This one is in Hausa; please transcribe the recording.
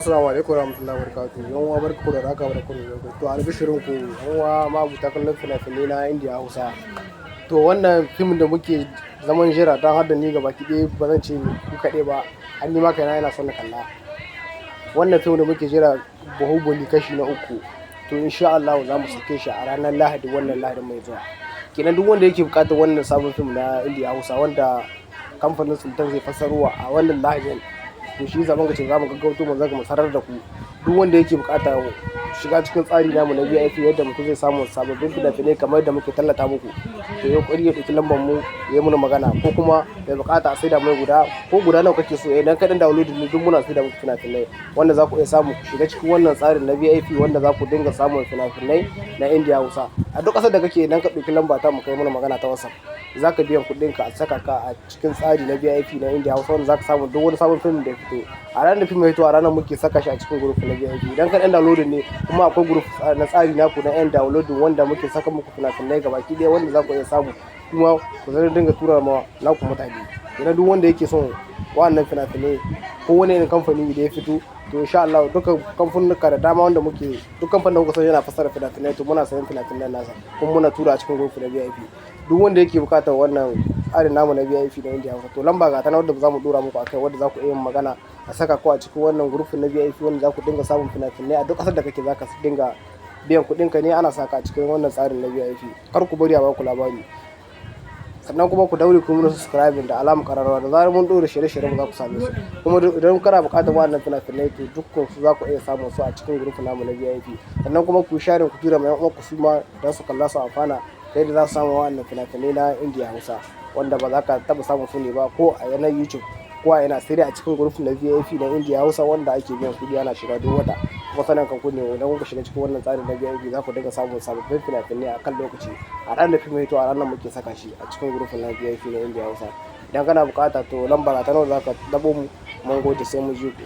Assalamu alaikum warahmatullahi wabarakatuh. Yan uwa barkaku da raka barkaku da lokaci. To albishirin ku yan uwa mabuta kallon fina-finai na Indiya Hausa. To wannan fim da muke zaman jira don har da ni gaba ɗaya ba zan ce ku kaɗai ba. An yi maka yana son na kalla. Wannan fim da muke jira Bahubali kashi na uku. To insha Allah za mu sake shi a ranar Lahadi, wannan Lahadi mai zuwa. Kenan duk wanda yake buƙatar wannan sabon fim na Indiya Hausa wanda kamfanin Sultan zai fassarwa a wannan Lahadin, to shi zaman ga ce za mu gaggauto mu zaga mu sanar da ku. Duk wanda yake bukata shiga cikin tsari namu na VIP yadda mutum zai samu sababbin fina-finai kamar da muke tallata muku, to ya kokari ya ɗauki lambar mu ya yi mana magana, ko kuma ya bukata a saida mai guda nawa kake so idan ka dan download ne duk muna saida muku fina-finai wanda za ku iya samu ku shiga cikin wannan tsarin na VIP wanda za ku dinga samun fina-finai na Indiya Hausa a duk ƙasar da kake. Idan ka ɗauki lamba ta mu kai mana magana ta WhatsApp, za ka biyan kuɗin ka a saka ka a cikin tsari na VIP na Indiya Hausa wanda za ka samu duk wani sabon fim da ya fito. A ranar da fim ya fito a ranar muke saka shi a cikin group na VIP. Idan ka dan download ne kuma akwai group na tsari naku na yan download wanda muke saka muku fina-finai gabaki ɗaya wanda za ku iya samu kuma ku zai dinga tura ma naku mutane. Idan duk wanda yake son wannan fina-finai ko wani irin kamfani da ya fito, to insha Allah dukkan kamfanuka da dama wanda muke duk kamfanin da kuka san yana fassara fina-finai, to muna sayan fina-finan nasa kuma muna tura a cikin group na VIP. Duk wanda yake bukatar wannan tsarin namu na VIP na Indiya Hausa, to lamba ga ta nan wanda za mu dora muku akai wanda za ku iya magana a saka ku a cikin wannan group na VIP wanda za ku dinga samun fina-finai a duk ƙasar da kake. Za ka dinga biyan kuɗin ka ne ana saka a cikin wannan tsarin na VIP. Kar ku bari a baku labari. Sannan kuma ku daure ku mun subscribe da alamar kararrawa da zarar mun dora shirye-shiryen za ku same su. Kuma idan kana buƙatar wannan fina-finai, to dukkan su za ku iya samun su a cikin group namu na VIP. Sannan kuma ku share ku tura mai uwan ku su ma don su kalla su amfana kai da za su samu wannan fina-finai na Indiya Hausa wanda ba za ka taɓa samun su ne ba ko a yanar YouTube ko a yana sai dai a cikin group na VIP na Indiya Hausa wanda ake biyan kuɗi ana shiga duk wata. Kuma sanan kan ku ne idan kuka shiga cikin wannan tsarin na VIP za ku dinga samun sababbin fina-finai a kan lokaci. A ranar da fim ya fito a ranar muke saka shi a cikin group na VIP na Indiya Hausa. Idan kana bukata to lamba ta nawa za ka dabo mu. Mun gode sai mu ji ku.